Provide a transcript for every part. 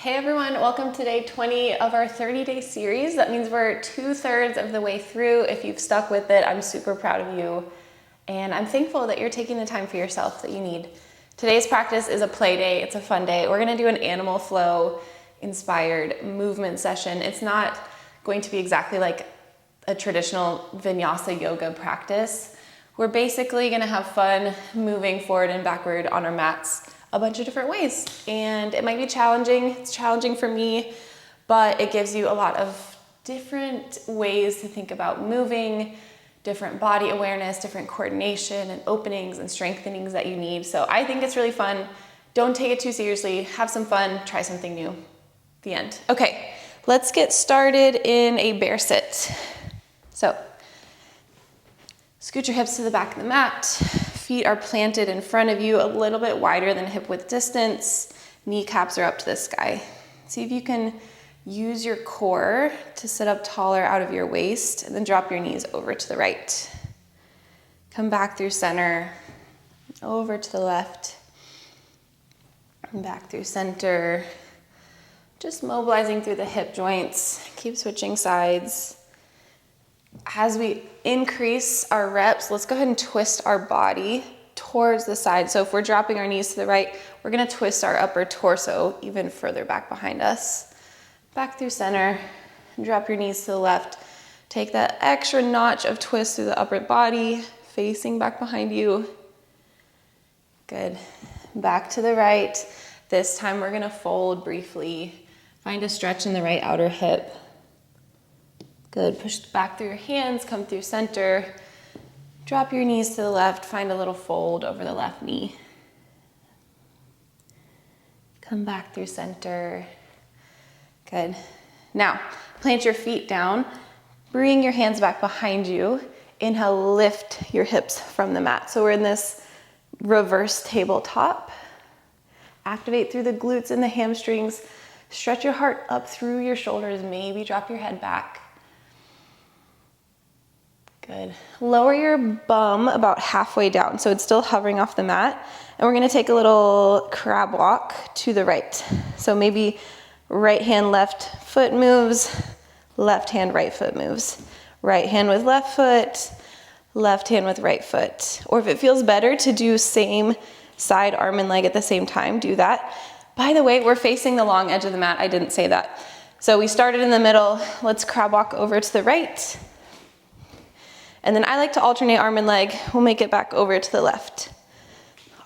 Hey everyone, welcome to day 20 of our 30-day series. That means we're 2/3 of the way through. If you've stuck with it, I'm super proud of you. And I'm thankful that you're taking the time for yourself that you need. Today's practice is a play day. It's a fun day. We're gonna do an animal flow inspired movement session. It's not going to be exactly like a traditional vinyasa yoga practice. We're basically gonna have fun moving forward and backward on our mats a bunch of different ways. And it might be challenging. It's challenging for me, but it gives you a lot of different ways to think about moving, different body awareness, different coordination and openings and strengthenings that you need. So I think it's really fun. Don't take it too seriously. Have some fun. Try something new. The end. Okay, let's get started in a bear sit. So scoot your hips to the back of the mat. Feet are planted in front of you, a little bit wider than hip width distance. Kneecaps are up to the sky. See if you can use your core to sit up taller out of your waist, and then drop your knees over to the right. Come back through center, over to the left, and back through center. Just mobilizing through the hip joints. Keep switching sides. As we increase our reps, let's go ahead and twist our body towards the side. So if we're dropping our knees to the right, we're gonna twist our upper torso even further back behind us. Back through center, drop your knees to the left. Take that extra notch of twist through the upper body, facing back behind you. Good. Back to the right. This time we're gonna fold briefly. Find a stretch in the right outer hip. Good, push back through your hands, come through center. Drop your knees to the left, find a little fold over the left knee. Come back through center. Good. Now, plant your feet down. Bring your hands back behind you. Inhale, lift your hips from the mat. So we're in this reverse tabletop. Activate through the glutes and the hamstrings. Stretch your heart up through your shoulders. Maybe drop your head back. Good. Lower your bum about halfway down, so it's still hovering off the mat. And we're gonna take a little crab walk to the right. So maybe right hand, left foot moves, left hand, right foot moves. Right hand with left foot, left hand with right foot. Or if it feels better to do same side, arm and leg at the same time, do that. By the way, we're facing the long edge of the mat. I didn't say that. So we started in the middle. Let's crab walk over to the right. And then I like to alternate arm and leg. We'll make it back over to the left.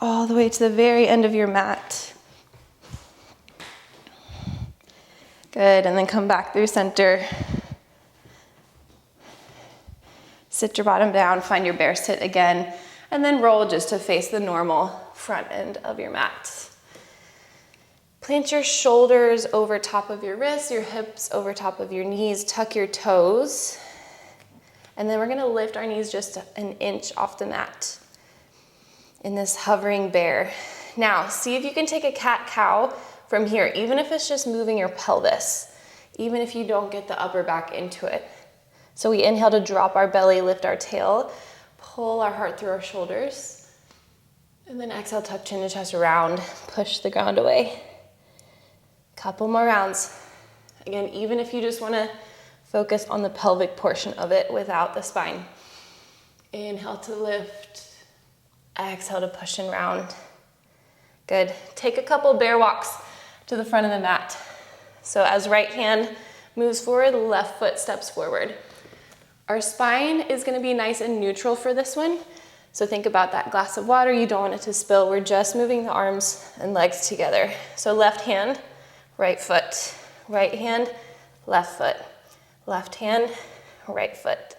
All the way to the very end of your mat. Good, and then come back through center. Sit your bottom down, find your bear sit again, and then roll just to face the normal front end of your mat. Plant your shoulders over top of your wrists, your hips over top of your knees, tuck your toes. And then we're gonna lift our knees just an inch off the mat in this hovering bear. Now, see if you can take a cat-cow from here, even if it's just moving your pelvis, even if you don't get the upper back into it. So we inhale to drop our belly, lift our tail, pull our heart through our shoulders, and then exhale, tuck chin to chest around, push the ground away. Couple more rounds. Again, even if you just wanna focus on the pelvic portion of it without the spine. Inhale to lift. Exhale to push and round. Good. Take a couple bear walks to the front of the mat. So as right hand moves forward, left foot steps forward. Our spine is going to be nice and neutral for this one. So think about that glass of water. You don't want it to spill. We're just moving the arms and legs together. So left hand, right foot. Right hand, left foot. Left hand, right foot.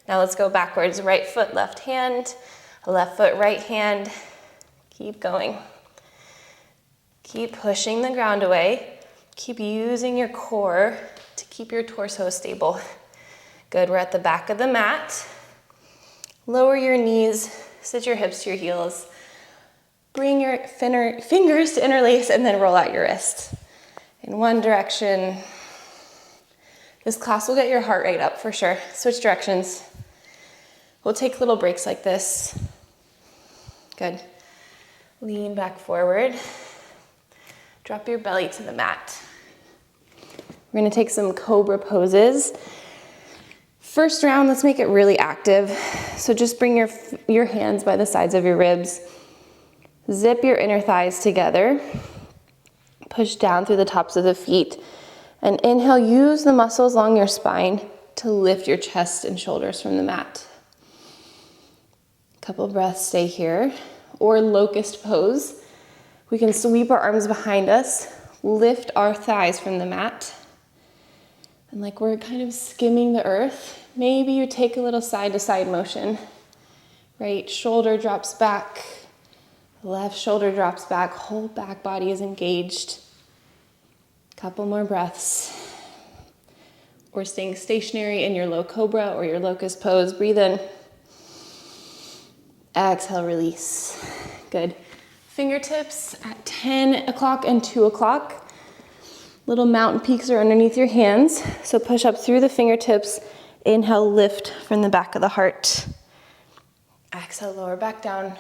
Now let's go backwards. Right foot, left hand, left foot, right hand. Keep going. Keep pushing the ground away. Keep using your core to keep your torso stable. Good, we're at the back of the mat. Lower your knees, sit your hips to your heels. Bring your fingers to interlace and then roll out your wrists. In one direction. This class will get your heart rate up for sure. Switch directions. We'll take little breaks like this. Good. Lean back forward. Drop your belly to the mat. We're gonna take some Cobra Poses. First round, let's make it really active. So just bring your hands by the sides of your ribs. Zip your inner thighs together. Push down through the tops of the feet. And inhale, use the muscles along your spine to lift your chest and shoulders from the mat. A couple breaths, stay here. Or Locust Pose. We can sweep our arms behind us, lift our thighs from the mat. And like we're kind of skimming the earth, maybe you take a little side to side motion. Right shoulder drops back, left shoulder drops back, whole back body is engaged. Couple more breaths. Or staying stationary in your low cobra or your locust pose. Breathe in. Exhale, release. Good. Fingertips at 10 o'clock and 2 o'clock. Little mountain peaks are underneath your hands. So push up through the fingertips. Inhale, lift from the back of the heart. Exhale, lower back down.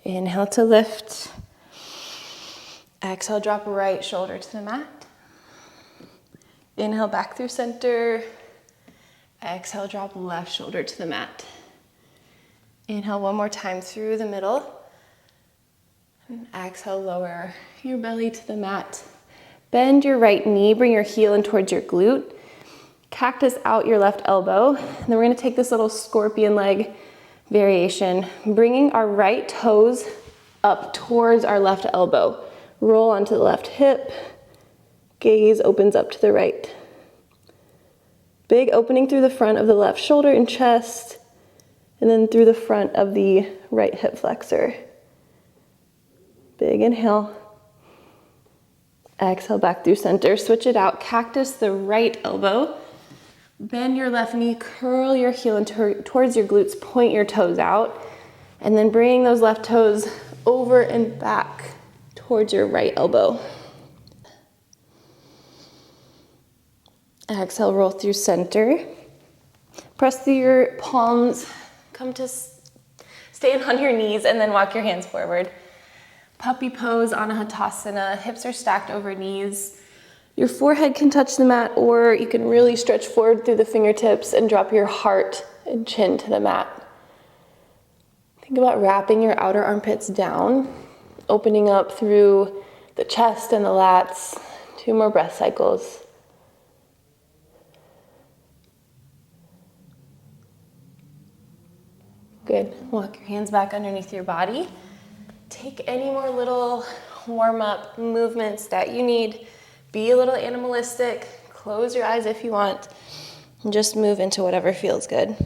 Inhale to lift. Exhale, drop right shoulder to the mat. Inhale, back through center. Exhale, drop left shoulder to the mat. Inhale one more time through the middle. And exhale, lower your belly to the mat. Bend your right knee, bring your heel in towards your glute. Cactus out your left elbow. And then we're gonna take this little scorpion leg variation, bringing our right toes up towards our left elbow. Roll onto the left hip. Gaze opens up to the right. Big opening through the front of the left shoulder and chest, and then through the front of the right hip flexor. Big inhale. Exhale back through center. Switch it out. Cactus the right elbow. Bend your left knee, curl your heel in towards your glutes, point your toes out, and then bring those left toes over and back towards your right elbow. Exhale, roll through center. Press through your palms, come to stand on your knees, and then walk your hands forward. Puppy pose, Anahatasana, hips are stacked over knees. Your forehead can touch the mat, or you can really stretch forward through the fingertips and drop your heart and chin to the mat. Think about wrapping your outer armpits down, opening up through the chest and the lats. 2 more breath cycles. Good. Walk your hands back underneath your body. Take any more little warm-up movements that you need. Be a little animalistic. Close your eyes if you want. And just move into whatever feels good.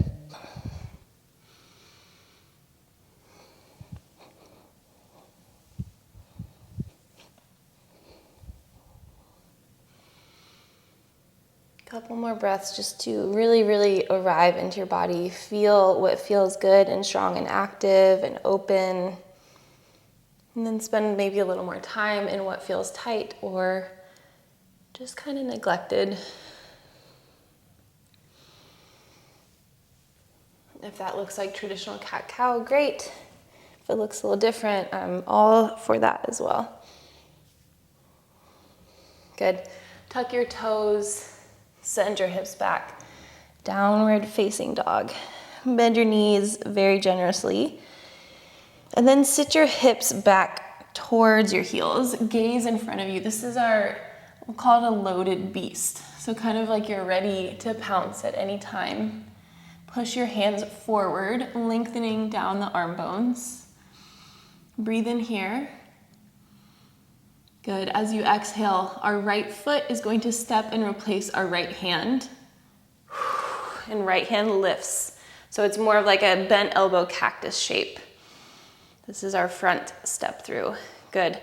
Couple more breaths just to really, really arrive into your body. Feel what feels good and strong and active and open. And then spend maybe a little more time in what feels tight or just kind of neglected. If that looks like traditional cat-cow, great. If it looks a little different, I'm all for that as well. Good. Tuck your toes. Send your hips back. Downward facing dog. Bend your knees very generously. And then sit your hips back towards your heels. Gaze in front of you. This is we'll call it a loaded beast. So kind of like you're ready to pounce at any time. Push your hands forward, lengthening down the arm bones. Breathe in here. Good. As you exhale, our right foot is going to step and replace our right hand. And right hand lifts. So it's more of like a bent elbow cactus shape. This is our front step through. Good.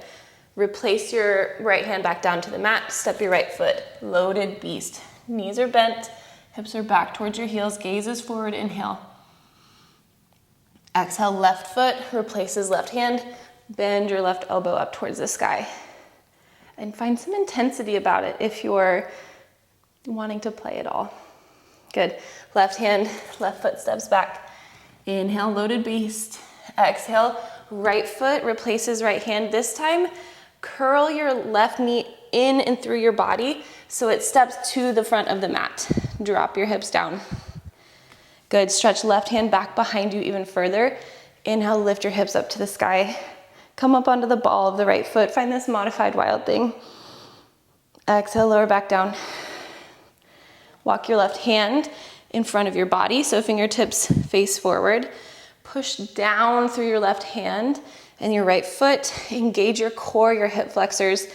Replace your right hand back down to the mat. Step your right foot. Loaded beast. Knees are bent. Hips are back towards your heels. Gaze is forward. Inhale. Exhale, left foot replaces left hand. Bend your left elbow up towards the sky. And find some intensity about it if you're wanting to play it all. Good. Left hand, left foot steps back. Inhale, loaded beast. Exhale, right foot replaces right hand. This time, Curl your left knee in and through your body so it steps to the front of the mat. Drop your hips down. Good, stretch left hand back behind you even further. Inhale, lift your hips up to the sky. Come up onto the ball of the right foot. Find this modified wild thing. Exhale, lower back down. Walk your left hand in front of your body, so fingertips face forward. Push down through your left hand and your right foot. Engage your core, your hip flexors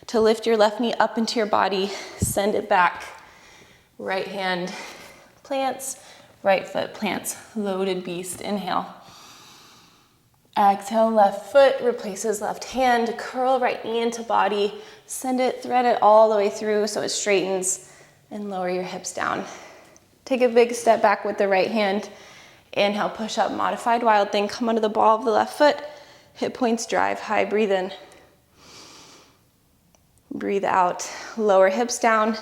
to lift your left knee up into your body. Send it back. Right hand plants, right foot plants. Loaded beast, inhale. Exhale, left foot replaces left hand. Curl right knee into body. Send it, thread it all the way through so it straightens, and lower your hips down. Take a big step back with the right hand. Inhale, push up, modified wild thing. Come onto the ball of the left foot. Hip points drive high, breathe in. Breathe out, lower hips down.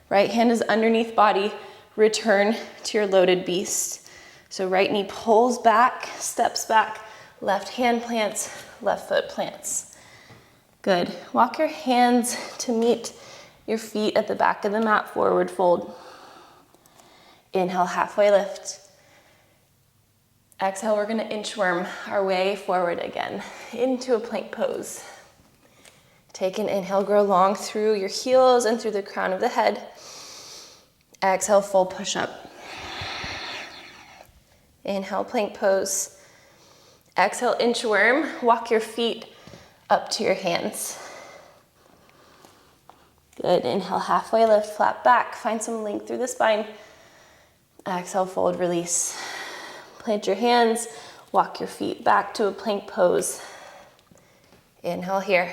Right hand is underneath body. Return to your loaded beast. So right knee pulls back, steps back. Left hand plants, left foot plants. Good. Walk your hands to meet your feet at the back of the mat, forward fold. Inhale, halfway lift. Exhale, we're gonna inchworm our way forward again into a plank pose. Take an inhale, grow long through your heels and through the crown of the head. Exhale, full push up. Inhale, plank pose. Exhale, inchworm. Walk your feet up to your hands. Good, inhale, halfway lift, flat back. Find some length through the spine. Exhale, fold, release. Plant your hands, walk your feet back to a plank pose. Inhale here.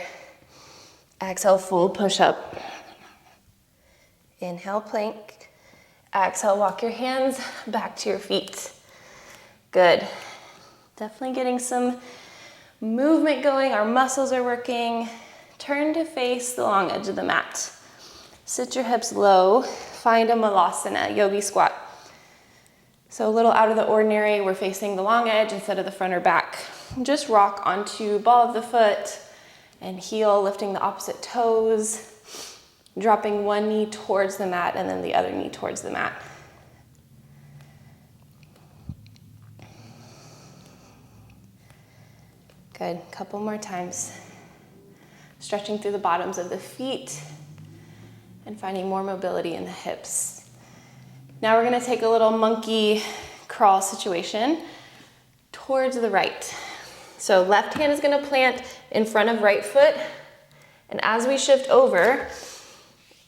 Exhale, full push up. Inhale, plank. Exhale, walk your hands back to your feet. Good. Definitely getting some movement going. Our muscles are working. Turn to face the long edge of the mat. Sit your hips low. Find a malasana, yogi squat. So a little out of the ordinary, we're facing the long edge instead of the front or back. Just rock onto ball of the foot and heel, lifting the opposite toes, dropping one knee towards the mat and then the other knee towards the mat. Good, couple more times. Stretching through the bottoms of the feet and finding more mobility in the hips. Now we're gonna take a little monkey crawl situation towards the right. So left hand is gonna plant in front of right foot, and as we shift over,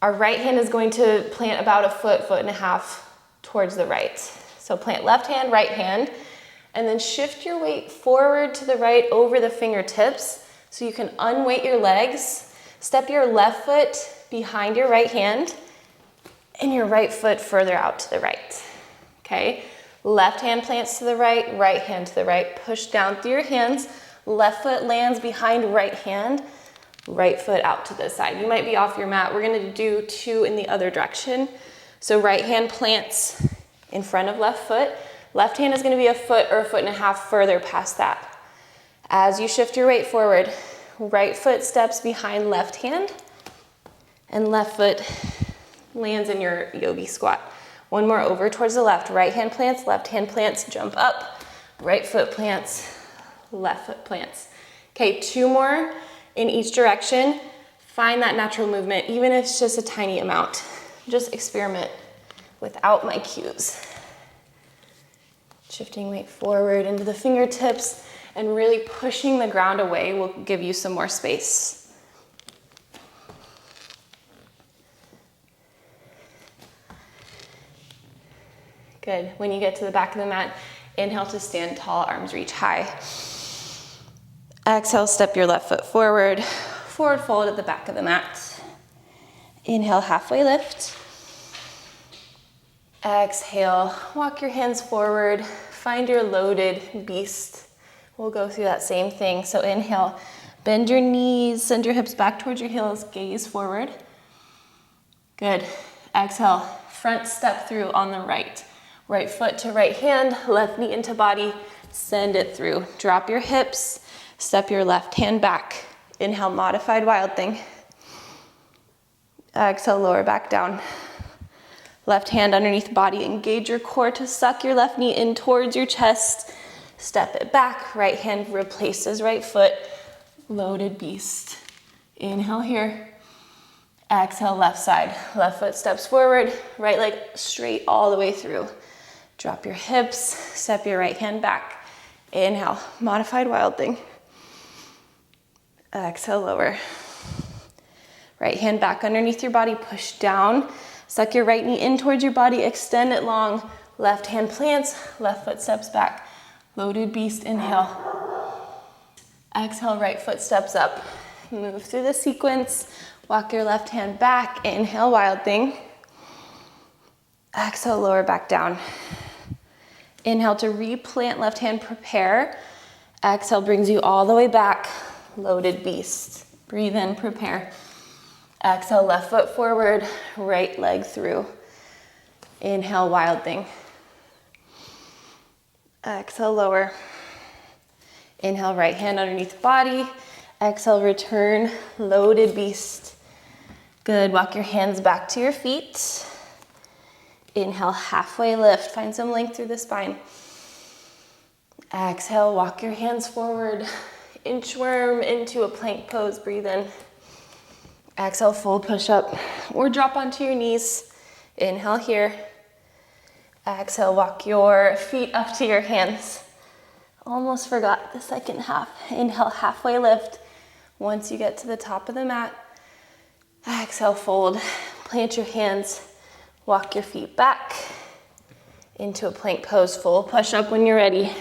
our right hand is going to plant about a foot, foot and a half towards the right. So plant left hand, right hand, and then shift your weight forward to the right over the fingertips so you can unweight your legs. Step your left foot behind your right hand and your right foot further out to the right, okay? Left hand plants to the right, right hand to the right. Push down through your hands. Left foot lands behind right hand, right foot out to the side. You might be off your mat. We're gonna do two in the other direction. So right hand plants in front of left foot. Left hand is gonna be a foot or a foot and a half further past that. As you shift your weight forward, right foot steps behind left hand and left foot lands in your yogi squat. One more over towards the left. Right hand plants, jump up. Right foot plants, left foot plants. Okay, two more in each direction. Find that natural movement, even if it's just a tiny amount. Just experiment without my cues. Shifting weight forward into the fingertips and really pushing the ground away will give you some more space. Good. When you get to the back of the mat, inhale to stand tall, arms reach high. Exhale, step your left foot forward, forward fold at the back of the mat. Inhale, halfway lift. Exhale, walk your hands forward, find your loaded beast. We'll go through that same thing. So inhale, bend your knees, send your hips back towards your heels, gaze forward. Good. Exhale, front step through on the right. Right foot to right hand, left knee into body, send it through. Drop your hips, step your left hand back Inhale, modified wild thing. Exhale, lower back down. Left hand underneath body. Engage your core to suck your left knee in towards your chest. Step it back. Right hand replaces right foot. Loaded beast. Inhale here. Exhale, left side. Left foot steps forward. Right leg straight all the way through. Drop your hips. Step your right hand back. Inhale, modified wild thing. Exhale, lower. Right hand back underneath your body. Push down. Suck your right knee in towards your body. Extend it long. Left hand plants. Left foot steps back. Loaded beast. Inhale. Exhale, right foot steps up. Move through the sequence. Walk your left hand back. Inhale, wild thing. Exhale, lower back down. Inhale to replant left hand, prepare. Exhale brings you all the way back. Loaded beast. Breathe in, prepare. Exhale, left foot forward, right leg through. Inhale, wild thing. Exhale, lower. Inhale, right hand underneath body. Exhale, return, loaded beast. Good, walk your hands back to your feet. Inhale, halfway lift. Find some length through the spine. Exhale, walk your hands forward. Inchworm into a plank pose. Breathe in. Exhale, full push-up or drop onto your knees. Inhale here. Exhale, walk your feet up to your hands. Almost forgot the second half. Inhale, halfway lift. Once you get to the top of the mat, exhale, fold. Plant your hands. Walk your feet back into a plank pose. Full push-up when you're ready.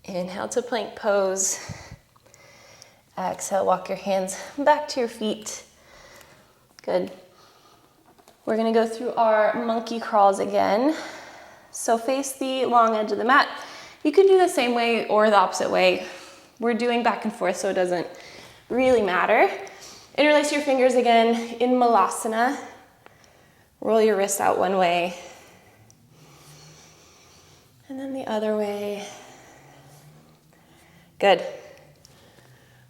Inhale to plank pose. Exhale, walk your hands back to your feet. Good. We're gonna go through our monkey crawls again. So face the long edge of the mat. You can do the same way or the opposite way. We're doing back and forth, so it doesn't really matter. Interlace your fingers again in Malasana. Roll your wrists out one way. And then the other way. Good.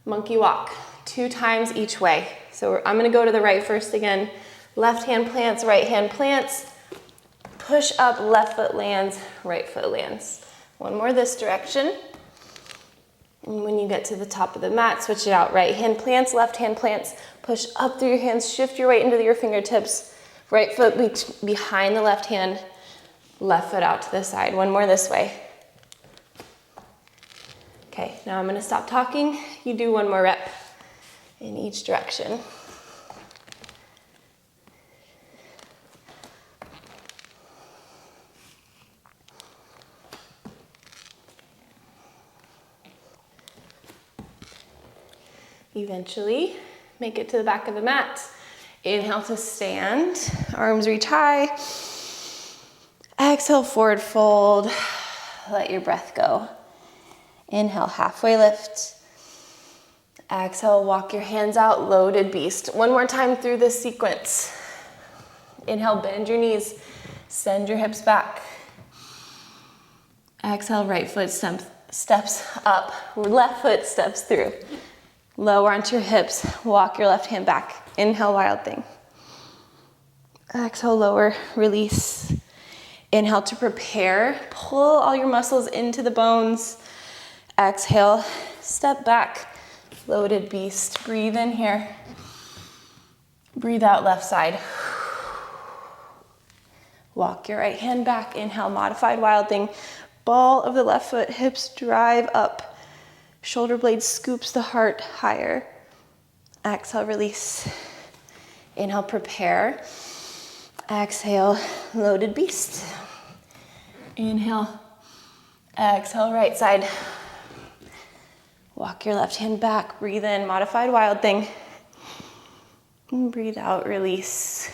Monkey walk, 2 times each way. So I'm gonna go to the right first again. Left hand plants, right hand plants. Push up, left foot lands, right foot lands. One more this direction. And when you get to the top of the mat, switch it out. Right hand plants, left hand plants. Push up through your hands, shift your weight into your fingertips. Right foot behind the left hand, left foot out to the side. One more this way. Okay, now I'm gonna stop talking. You do one more rep in each direction. Eventually, make it to the back of the mat. Inhale to stand, arms reach high. Exhale, forward fold. Let your breath go. Inhale, halfway lift. Exhale, walk your hands out, loaded beast. One more time through this sequence. Inhale, bend your knees, send your hips back. Exhale, right foot steps up, left foot steps through. Lower onto your hips, walk your left hand back. Inhale, wild thing. Exhale, lower, release. Inhale to prepare, pull all your muscles into the bones. Exhale, step back, loaded beast. Breathe in here. Breathe out, left side. Walk your right hand back. Inhale, modified wild thing. Ball of the left foot, hips drive up. Shoulder blade scoops the heart higher. Exhale, release. Inhale, prepare. Exhale, loaded beast. Inhale. Exhale, right side. Walk your left hand back. Breathe in, modified wild thing. And breathe out, release.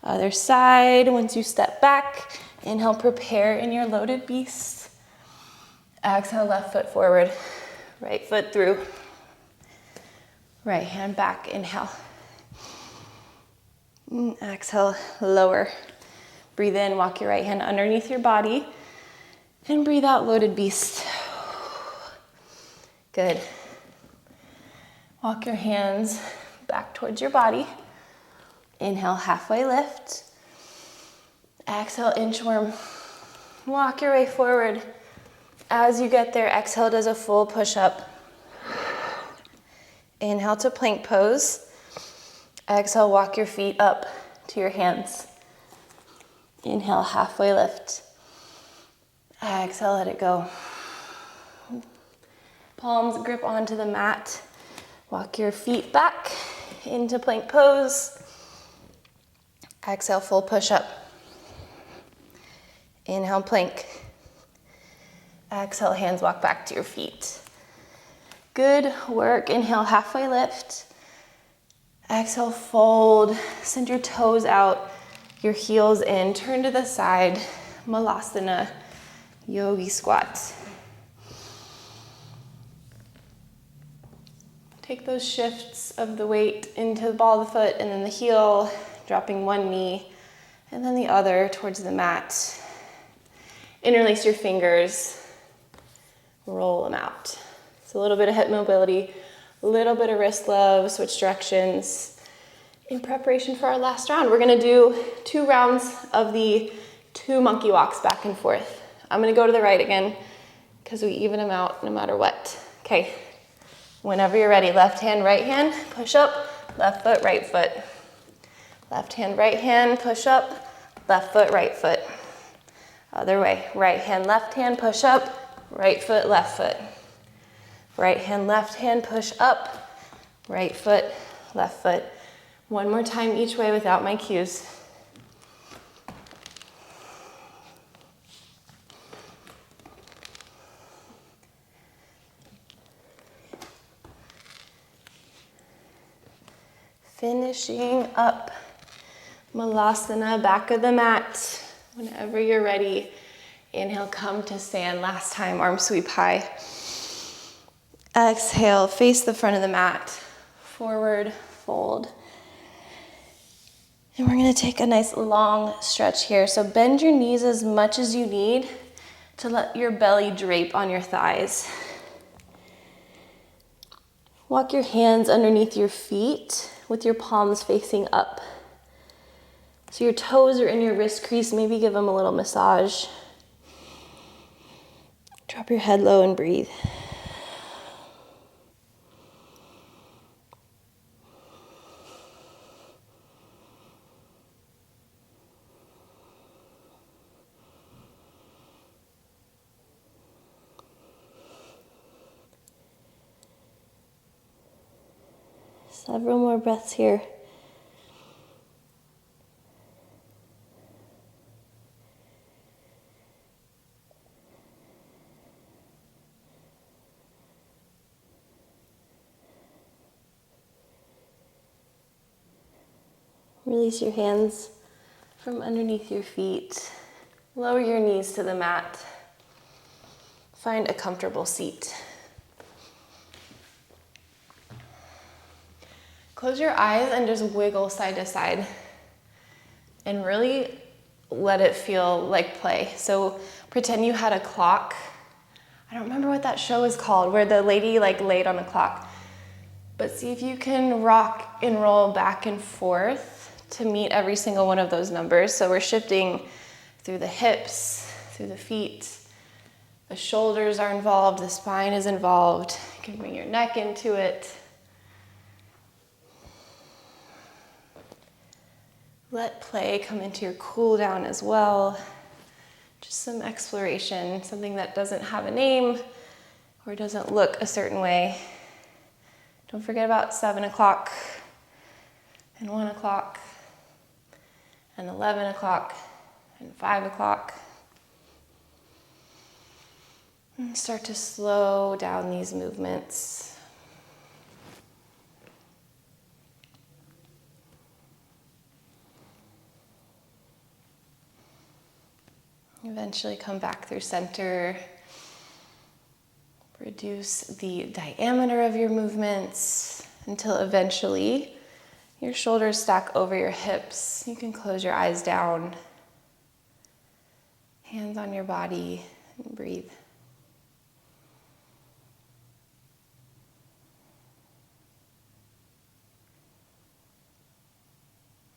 Other side, once you step back, inhale, prepare in your loaded beast. Exhale, left foot forward, right foot through. Right hand back, inhale. Exhale, lower. Breathe in, walk your right hand underneath your body. And breathe out, loaded beast. Good. Walk your hands back towards your body. Inhale, halfway lift. Exhale, inchworm. Walk your way forward. As you get there, exhale does a full push-up. Inhale to plank pose. Exhale, walk your feet up to your hands. Inhale, halfway lift. Exhale, let it go. Palms grip onto the mat. Walk your feet back into plank pose. Exhale, full push-up. Inhale, plank. Exhale, hands walk back to your feet. Good work. Inhale, halfway lift. Exhale, fold. Send your toes out, your heels in. Turn to the side. Malasana, yogi squat. Take those shifts of the weight into the ball of the foot and then the heel, dropping one knee and then the other towards the mat. Interlace your fingers, roll them out. So a little bit of hip mobility, a little bit of wrist love, switch directions. In preparation for our last round, we're gonna do 2 rounds of the 2 monkey walks back and forth. I'm gonna go to the right again because we even them out no matter what. Okay, whenever you're ready, left hand, right hand, push up, left foot, right foot. Left hand, right hand, push up, left foot, right foot. Other way, right hand, left hand, push up, right foot, left foot. Right hand, left hand, push up, right foot, left foot. One more time each way without my cues. Finishing up Malasana, back of the mat. Whenever you're ready, inhale, come to stand. Last time, arm sweep high. Exhale, face the front of the mat. Forward, fold. And we're gonna take a nice long stretch here. So bend your knees as much as you need to let your belly drape on your thighs. Walk your hands underneath your feet with your palms facing up. So your toes are in your wrist crease, maybe give them a little massage. Drop your head low and breathe. Several more breaths here. Release your hands from underneath your feet. Lower your knees to the mat. Find a comfortable seat. Close your eyes and just wiggle side to side and really let it feel like play. So pretend you had a clock. I don't remember what that show is called, where the lady laid on a clock. But see if you can rock and roll back and forth to meet every single one of those numbers. So we're shifting through the hips, through the feet. The shoulders are involved, the spine is involved. You can bring your neck into it. Let play come into your cool down as well. Just some exploration, something that doesn't have a name or doesn't look a certain way. Don't forget about 7 o'clock and 1 o'clock and 11 o'clock and 5 o'clock. And start to slow down these movements. Eventually come back through center. Reduce the diameter of your movements until eventually your shoulders stack over your hips. You can close your eyes down. Hands on your body and breathe.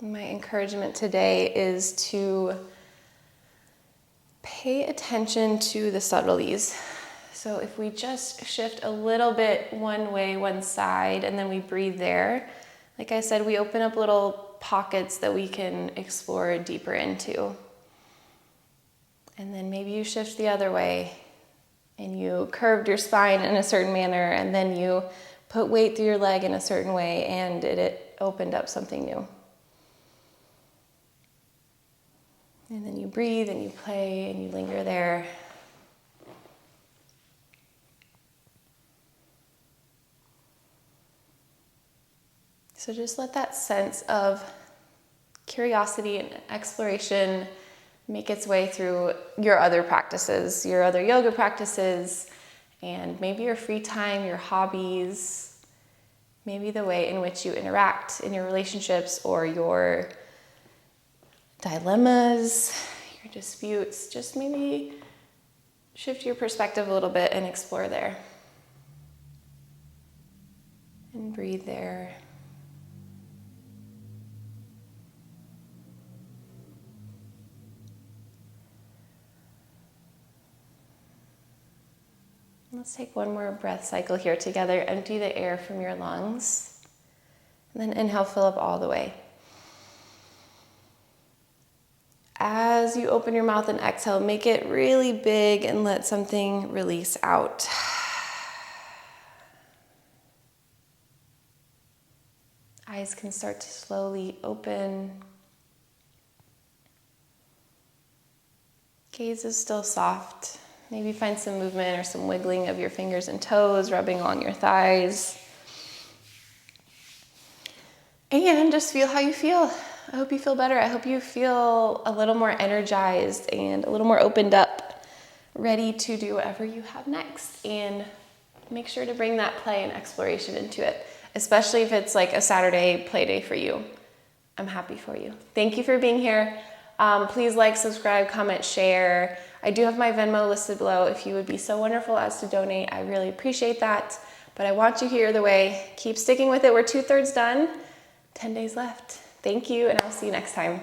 My encouragement today is to pay attention to the subtleties. So if we just shift a little bit one way, one side, and then we breathe there, like I said, we open up little pockets that we can explore deeper into. And then maybe you shift the other way and you curved your spine in a certain manner, and then you put weight through your leg in a certain way, and it opened up something new. And then you breathe and you play and you linger there. So just let that sense of curiosity and exploration make its way through your other practices, your other yoga practices, and maybe your free time, your hobbies, maybe the way in which you interact in your relationships or your dilemmas, your disputes. Just maybe shift your perspective a little bit and explore there. And breathe there. Let's take one more breath cycle here together. Empty the air from your lungs. And then inhale, fill up all the way. As you open your mouth and exhale, make it really big and let something release out. Eyes can start to slowly open. Gaze is still soft. Maybe find some movement or some wiggling of your fingers and toes, rubbing along your thighs. And just feel how you feel. I hope you feel better. I hope you feel a little more energized and a little more opened up, ready to do whatever you have next. And make sure to bring that play and exploration into it, especially if it's like a Saturday play day for you. I'm happy for you. Thank you for being here. Please like, subscribe, comment, share. I do have my Venmo listed below if you would be so wonderful as to donate. I really appreciate that. But I want you here either way. Keep sticking with it. We're 2/3 done. 10 days left. Thank you, and I'll see you next time.